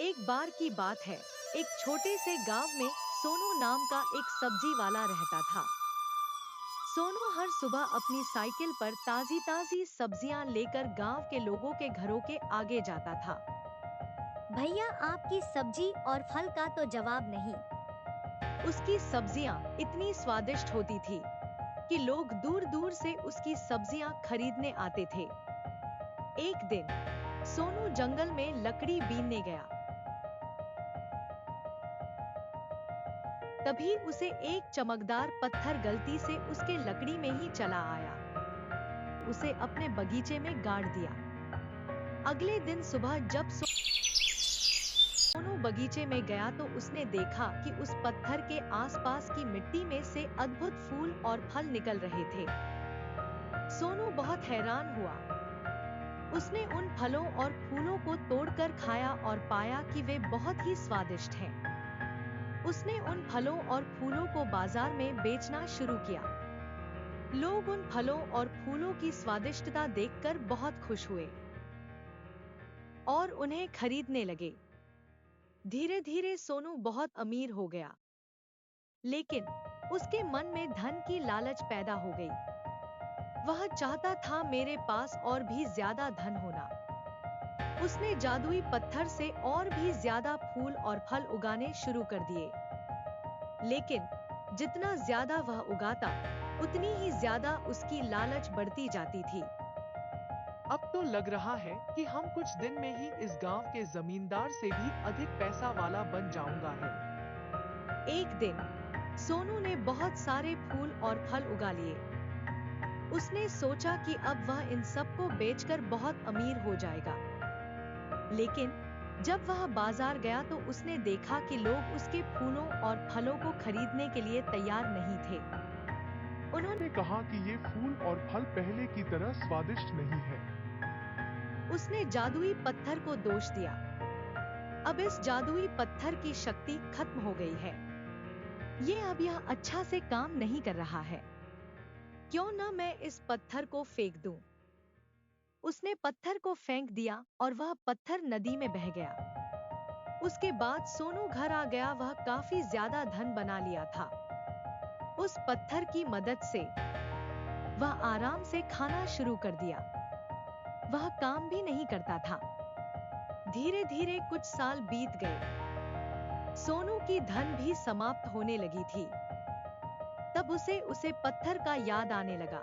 एक बार की बात है। एक छोटे से गांव में सोनू नाम का एक सब्जी वाला रहता था। सोनू हर सुबह अपनी साइकिल पर ताजी ताजी सब्जियां लेकर गांव के लोगों के घरों के आगे जाता था। भैया, आपकी सब्जी और फल का तो जवाब नहीं। उसकी सब्जियां इतनी स्वादिष्ट होती थी कि लोग दूर दूर से उसकी सब्जियां खरीदने आते थे। एक दिन सोनू जंगल में लकड़ी बीनने गया। तभी उसे एक चमकदार पत्थर गलती से उसके लकड़ी में ही चला आया। उसे अपने बगीचे में गाड़ दिया। अगले दिन सुबह जब सोनू बगीचे में गया तो उसने देखा कि उस पत्थर के आसपास की मिट्टी में से अद्भुत फूल और फल निकल रहे थे। सोनू बहुत हैरान हुआ। उसने उन फलों और फूलों को तोड़कर खाया और पाया कि वे बहुत ही स्वादिष्ट हैं। उसने उन फलों और फूलों को बाजार में बेचना शुरू किया। लोग उन फलों और फूलों की स्वादिष्टता देखकर बहुत खुश हुए और उन्हें खरीदने लगे। धीरे धीरे सोनू बहुत अमीर हो गया, लेकिन उसके मन में धन की लालच पैदा हो गई। वह चाहता था मेरे पास और भी ज्यादा धन होना। उसने जादुई पत्थर से और भी ज्यादा फूल और फल उगाने शुरू कर दिए। लेकिन जितना ज्यादा वह उगाता, उतनी ही ज्यादा उसकी लालच बढ़ती जाती थी। अब तो लग रहा है कि हम कुछ दिन में ही इस गांव के जमींदार से भी अधिक पैसा वाला बन जाऊंगा है। एक दिन सोनू ने बहुत सारे फूल और फल उगा लिए। उसने सोचा कि अब वह इन सबको बेचकर बहुत अमीर हो जाएगा। लेकिन जब वह बाजार गया तो उसने देखा कि लोग उसके फूलों और फलों को खरीदने के लिए तैयार नहीं थे। उन्होंने ने कहा कि ये फूल और फल पहले की तरह स्वादिष्ट नहीं है। उसने जादुई पत्थर को दोष दिया। अब इस जादुई पत्थर की शक्ति खत्म हो गई है। ये अब यह अच्छा से काम नहीं कर रहा है। क्यों न मैं इस पत्थर को फेंक दूं? उसने पत्थर को फेंक दिया और वह पत्थर नदी में बह गया। उसके बाद सोनू घर आ गया। वह काफी ज्यादा धन बना लिया था। उस पत्थर की मदद से वह आराम से खाना शुरू कर दिया। वह काम भी नहीं करता था। धीरे धीरे कुछ साल बीत गए। सोनू की धन भी समाप्त होने लगी थी। तब उसे पत्थर का याद आने लगा।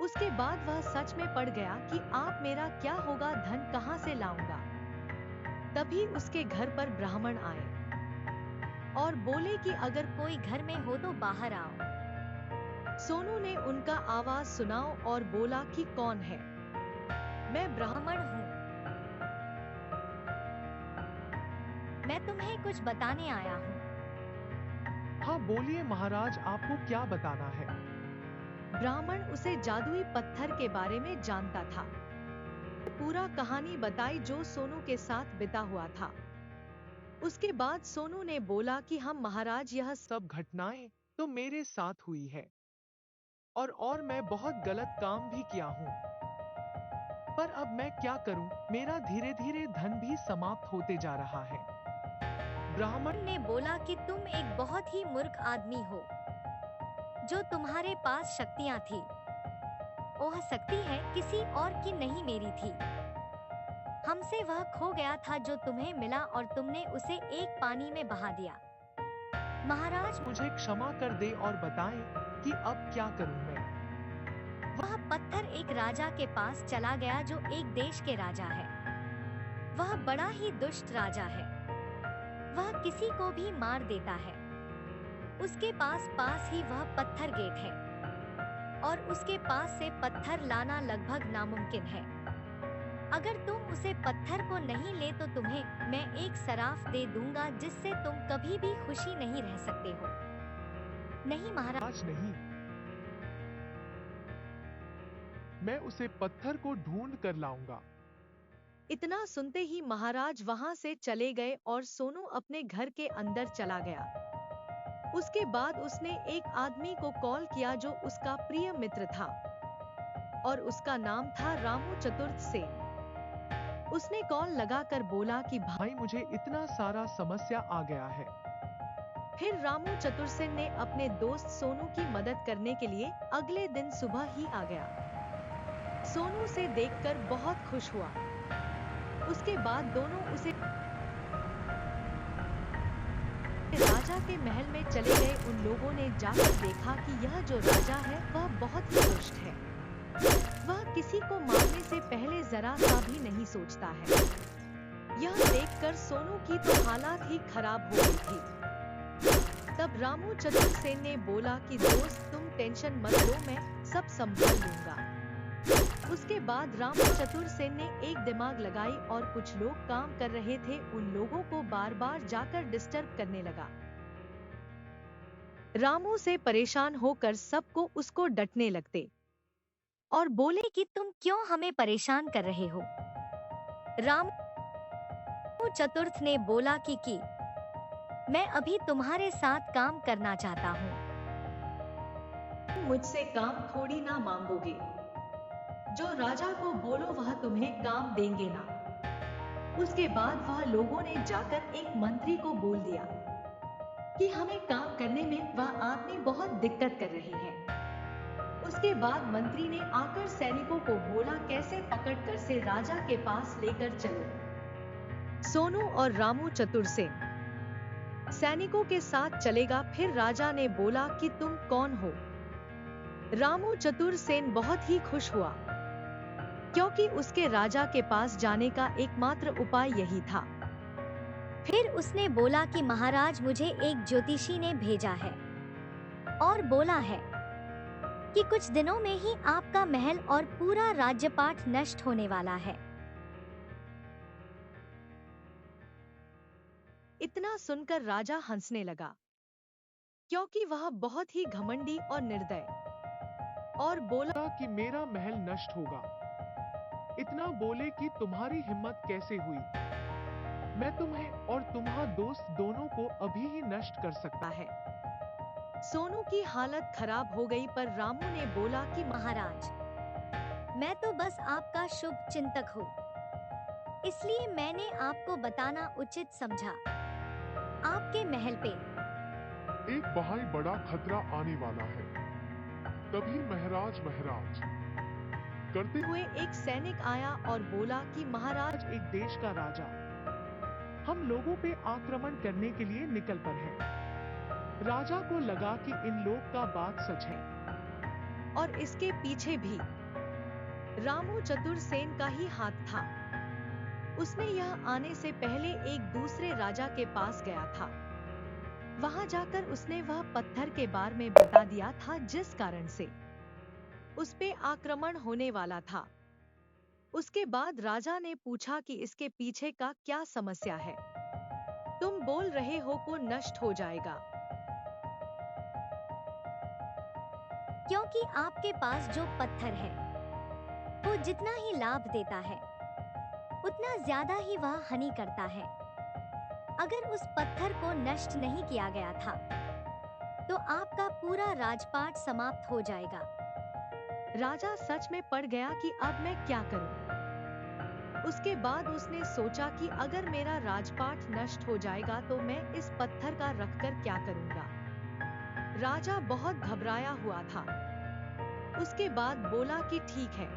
उसके बाद वह सच में पड़ गया कि आप मेरा क्या होगा, धन कहां से लाऊंगा। तभी उसके घर पर ब्राह्मण आए और बोले कि अगर कोई घर में हो तो बाहर आओ। सोनू ने उनका आवाज सुनाओ और बोला कि कौन है। मैं ब्राह्मण हूँ। मैं तुम्हें कुछ बताने आया हूँ। हाँ बोलिए महाराज, आपको क्या बताना है? ब्राह्मण उसे जादुई पत्थर के बारे में जानता था। पूरा कहानी बताई जो सोनू के साथ बिता हुआ था। उसके बाद सोनू ने बोला कि हम महाराज, यह सब घटनाएं तो मेरे साथ हुई है और मैं बहुत गलत काम भी किया हूँ। पर अब मैं क्या करूँ? मेरा धीरे धीरे धन भी समाप्त होते जा रहा है। ब्राह्मण ने बोला कि तुम एक बहुत ही मूर्ख आदमी हो। जो तुम्हारे पास शक्तियाँ थी, वह शक्ति है किसी और की नहीं, मेरी थी। हमसे वह खो गया था जो तुम्हें मिला और तुमने उसे एक पानी में बहा दिया। महाराज, मुझे क्षमा कर दे और बताएं कि अब क्या करूं मैं? वह पत्थर एक राजा के पास चला गया जो एक देश के राजा है। वह बड़ा ही दुष्ट राजा है। वह किसी को भी मार देता है। उसके पास ही वह पत्थर गेट है और उसके पास से पत्थर लाना लगभग नामुमकिन है। अगर तुम उसे पत्थर को नहीं ले तो तुम्हें मैं एक सराफ दे दूंगा जिससे तुम कभी भी खुशी नहीं रह सकते हो। नहीं महाराज, आज नहीं, मैं उसे पत्थर को ढूंढ कर लाऊंगा। इतना सुनते ही महाराज वहां से चले गए और सोनू अपने घर के अंदर चला गया। उसके बाद उसने एक आदमी को कॉल किया जो उसका प्रिय मित्र था और उसका नाम था रामू चतुर्थ सेन। उसने कॉल लगाकर बोला कि भाई मुझे इतना सारा समस्या आ गया है। फिर रामू चतुरसेन ने अपने दोस्त सोनू की मदद करने के लिए अगले दिन सुबह ही आ गया। सोनू उसे देखकर बहुत खुश हुआ। उसके बाद दोनों उसे राजा के महल में चले गए। उन लोगों ने जाकर देखा कि यह जो राजा है वह बहुत ही दुष्ट है। वह किसी को मारने से पहले जरा सा भी नहीं सोचता है। यह देखकर सोनू की तो हालत ही खराब हो गई थी। तब रामू चतुरसेन ने बोला कि दोस्त तुम टेंशन मत लो, मैं सब संभाल लूंगा। उसके बाद रामू चतुरसेन ने एक दिमाग लगाई और कुछ लोग काम कर रहे थे उन लोगों को बार बार जाकर डिस्टर्ब करने लगा। रामू से परेशान होकर सबको उसको डंटने लगते और बोले कि तुम क्यों हमें परेशान कर रहे हो। रामू चतुर्थ ने बोला कि मैं अभी तुम्हारे साथ काम करना चाहता हूँ। मुझसे काम थोड़ी ना मांगोगे। जो राजा को बोलो वह तुम्हें काम देंगे ना। उसके बाद वह लोगों ने जाकर एक मंत्री को बोल दिया कि हमें काम करने में वह आदमी बहुत दिक्कत कर रहे हैं। उसके बाद मंत्री ने आकर सैनिकों को बोला कैसे पकड़कर से राजा के पास लेकर चलो। सोनू और रामू चतुरसेन सैनिकों के साथ चलेगा। फिर राजा ने बोला कि तुम कौन हो। रामू चतुरसेन बहुत ही खुश हुआ क्योंकि उसके राजा के पास जाने का एकमात्र उपाय यही था। फिर उसने बोला कि महाराज मुझे एक ज्योतिषी ने भेजा है और बोला है कि कुछ दिनों में ही आपका महल और पूरा राज्यपाट नष्ट होने वाला है। इतना सुनकर राजा हंसने लगा क्योंकि वह बहुत ही घमंडी और निर्दय और बोला कि मेरा महल नष्ट होगा। इतना बोले कि तुम्हारी हिम्मत कैसे हुई। मैं तुम्हें और तुम्हारा दोस्त दोनों को अभी ही नष्ट कर सकता है। सोनू की हालत खराब हो गई पर रामू ने बोला कि महाराज मैं तो बस आपका शुभ चिंतक हूँ, इसलिए मैंने आपको बताना उचित समझा। आपके महल पे एक बहुत बड़ा खतरा आने वाला है। तभी महाराज करते हुए एक सैनिक आया और बोला कि महाराज एक देश का राजा हम लोगों पे आक्रमण करने के लिए निकल पर है। राजा को लगा कि इन लोग का बात सच है और इसके पीछे भी रामू चतुरसेन का ही हाथ था। उसने यह आने से पहले एक दूसरे राजा के पास गया था। वहां जाकर उसने वह पत्थर के बारे में बता दिया था जिस कारण से उस पे आक्रमण होने वाला था। उसके बाद राजा ने पूछा कि इसके पीछे का क्या समस्या है। तुम बोल रहे हो को नष्ट हो जाएगा क्योंकि आपके पास जो पत्थर है वो जितना ही लाभ देता है उतना ज्यादा ही वह हानि करता है। अगर उस पत्थर को नष्ट नहीं किया गया था तो आपका पूरा राजपाट समाप्त हो जाएगा। राजा सच में पड़ गया कि अब मैं क्या करूं। उसके बाद उसने सोचा कि अगर मेरा राजपाट नष्ट हो जाएगा तो मैं इस पत्थर का रखकर क्या करूंगा। राजा बहुत घबराया हुआ था। उसके बाद बोला कि ठीक है,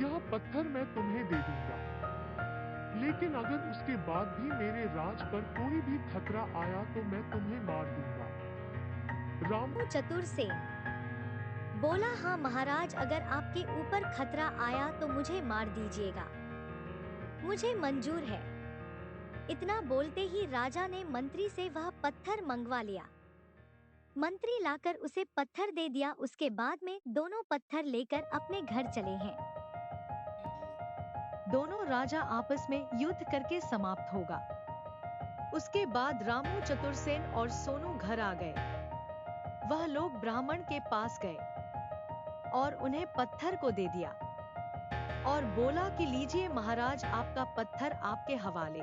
यह पत्थर मैं तुम्हें दे दूंगा, लेकिन अगर उसके बाद भी मेरे राज पर कोई भी खतरा आया तो मैं तुम्हें मार दूंगा। रामू चतुरसेन बोला हाँ महाराज, अगर आपके ऊपर खतरा आया तो मुझे मार दीजिएगा, मुझे मंजूर है। इतना बोलते ही राजा ने मंत्री से वह पत्थर मंगवा लिया। मंत्री लाकर उसे पत्थर दे दिया। उसके बाद में दोनों पत्थर लेकर अपने घर चले हैं। दोनों राजा आपस में युद्ध करके समाप्त होगा। उसके बाद रामू चतुरसेन और सोनू घर आ गए। वह लोग ब्राह्मण के पास गए और उन्हें पत्थर को दे दिया और बोला कि लीजिए महाराज, आपका पत्थर आपके हवाले।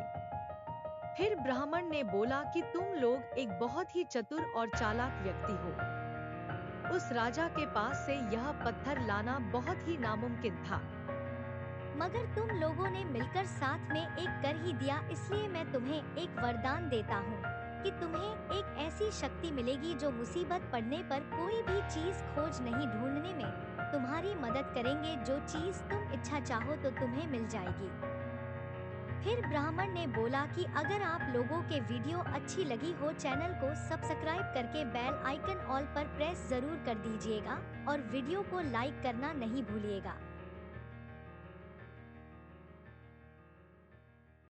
फिर ब्राह्मण ने बोला कि तुम लोग एक बहुत ही चतुर और चालाक व्यक्ति हो। उस राजा के पास से यह पत्थर लाना बहुत ही नामुमकिन था। मगर तुम लोगों ने मिलकर साथ में एक कर ही दिया, इसलिए मैं तुम्हें एक वरदान देता हूँ कि तुम्हें एक ऐसी शक्ति मिलेगी जो मुसीबत पड़ने पर कोई भी चीज खोज नहीं ढूंढने में तुम्हारी मदद करेंगे। जो चीज तुम इच्छा चाहो तो तुम्हें मिल जाएगी। फिर ब्राह्मण ने बोला कि अगर आप लोगों के वीडियो अच्छी लगी हो, चैनल को सब्सक्राइब करके बेल आइकन ऑल पर प्रेस जरूर कर दीजिएगा और वीडियो को लाइक करना नहीं भूलिएगा।